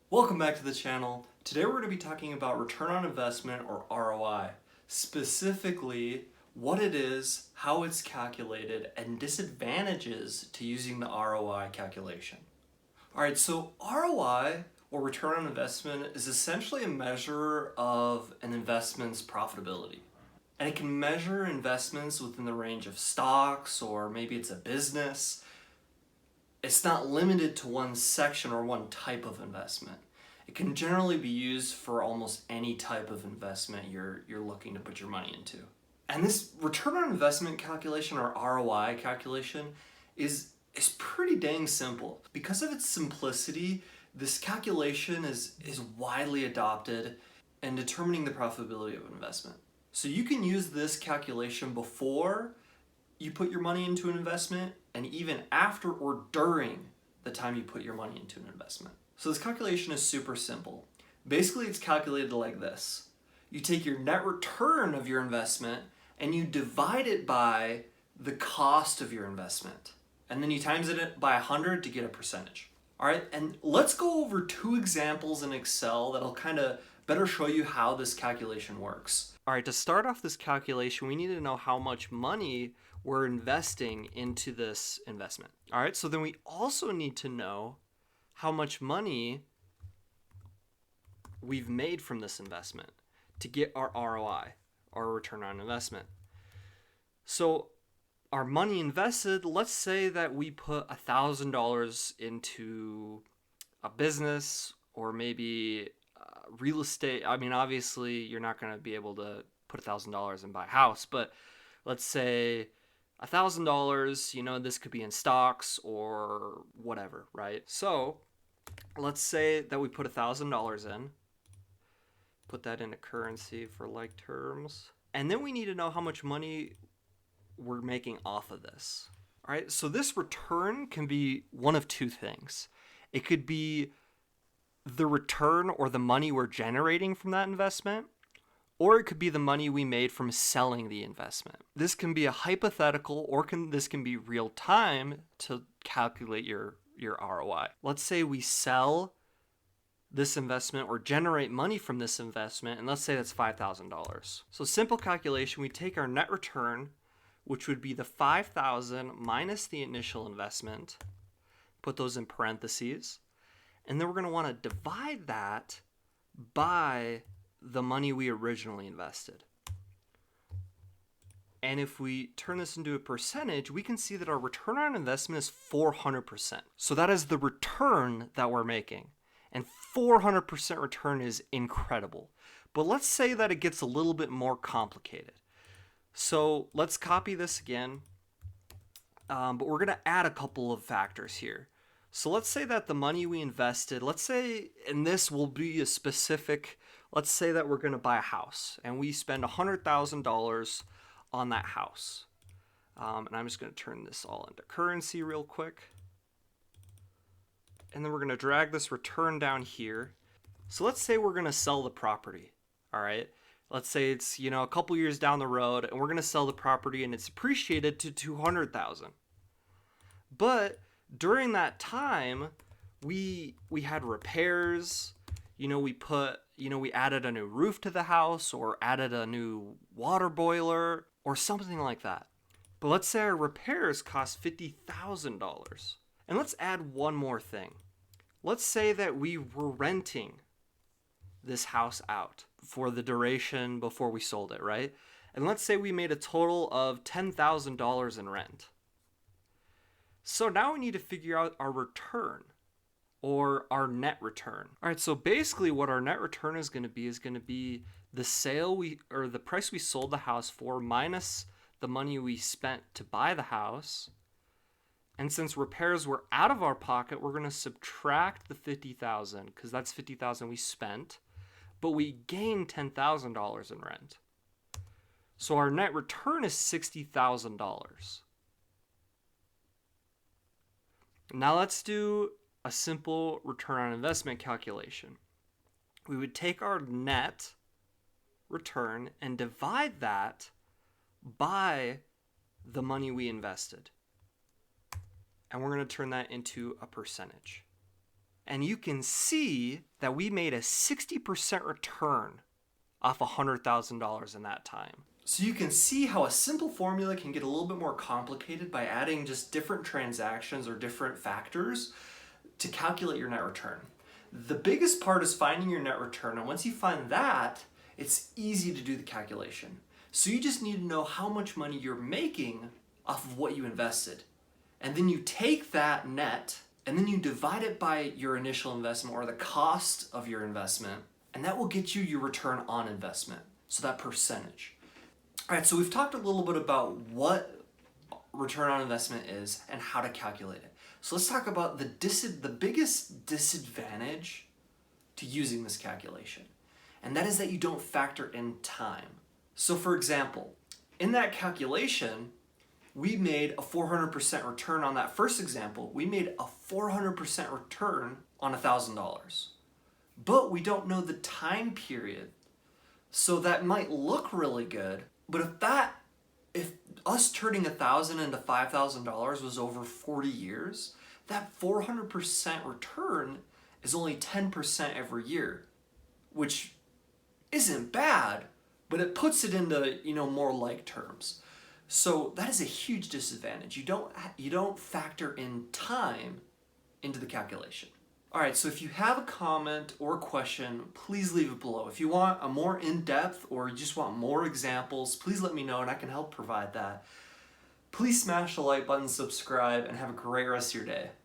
Welcome back to the channel. Today we're going to be talking about return on investment, or ROI. Specifically, what it is, how it's calculated, and disadvantages to using the ROI calculation. Alright, so ROI, or return on investment, is essentially a measure of an investment's profitability. And it can measure investments within the range of stocks, or maybe it's a business. It's not limited to one section or one type of investment. It can generally be used for almost any type of investment you're looking to put your money into. And this return on investment calculation, or ROI calculation, is pretty dang simple. Because of its simplicity, this calculation is widely adopted in determining the profitability of an investment. So you can use this calculation before you put your money into an investment, and even after or during the time you put your money into an investment. So this calculation is super simple. Basically, it's calculated like this. You take your net return of your investment and you divide it by the cost of your investment. And then you times it by 100 to get a percentage. All right, and let's go over two examples in Excel that'll kind of better show you how this calculation works. All right, to start off this calculation, we need to know how much money we're investing into this investment. All right, so then we also need to know how much money we've made from this investment to get our ROI, our return on investment. So our money invested, let's say that we put $1,000 into a business, or maybe real estate. I mean, obviously you're not going to be able to put $1,000 and buy a house, but let's say $1,000, this could be in stocks or whatever, right? So let's say that we put $1,000 in, put that into currency for like terms, and then we need to know how much money we're making off of this. All right, so this return can be one of two things. It could be the return or the money we're generating from that investment, or it could be the money we made from selling the investment. This can be a hypothetical, or this can be real time to calculate your ROI. Let's say we sell this investment or generate money from this investment, and let's say that's $5,000. So simple calculation, we take our net return, which would be the $5,000 minus the initial investment, put those in parentheses, and then we're going to want to divide that by the money we originally invested. And if we turn this into a percentage, we can see that our return on investment is 400%. So that is the return that we're making. And 400% return is incredible. But let's say that it gets a little bit more complicated. So let's copy this again. But we're going to add a couple of factors here. So let's say that the money we invested, let's say, and this will be a specific, let's say that we're going to buy a house and we spend $100,000 on that house. And I'm just going to turn this all into currency real quick. And then we're going to drag this return down here. So let's say we're going to sell the property. All right. Let's say it's, a couple years down the road, and we're going to sell the property and it's appreciated to $200,000. But during that time, we had repairs, we added a new roof to the house, or added a new water boiler, or something like that. But let's say our repairs cost $50,000. And let's add one more thing. Let's say that we were renting this house out for the duration before we sold it, right? And let's say we made a total of $10,000 in rent. So now we need to figure out our return, or our net return. All right, so basically what our net return is going to be the price we sold the house for minus the money we spent to buy the house. And since repairs were out of our pocket, we're going to subtract the $50,000, because that's $50,000 we spent, but we gained $10,000 in rent. So our net return is $60,000. Now let's do a simple return on investment calculation. We would take our net return and divide that by the money we invested. And we're going to turn that into a percentage. and you can see that we made a 60% return off $100,000 in that time. So you can see how a simple formula can get a little bit more complicated by adding just different transactions or different factors to calculate your net return. The biggest part is finding your net return, and once you find that, it's easy to do the calculation. So you just need to know how much money you're making off of what you invested. And then you take that net and then you divide it by your initial investment or the cost of your investment, and that will get you your return on investment, so that percentage. All right, so we've talked a little bit about what return on investment is and how to calculate it. So let's talk about the biggest disadvantage to using this calculation, and that is that you don't factor in time. So for example, in that calculation, we made a 400% return on that first example. We made a 400% return on $1,000, but we don't know the time period. So that might look really good, but if us turning $1,000 into $5,000 was over 40 years, that 400% return is only 10% every year, which isn't bad, but it puts it into, more like terms. So that is a huge disadvantage. You don't factor in time into the calculation. All right, so if you have a comment or question, please leave it below. If you want a more in-depth or you just want more examples, please let me know and I can help provide that. Please smash the like button, subscribe, and have a great rest of your day.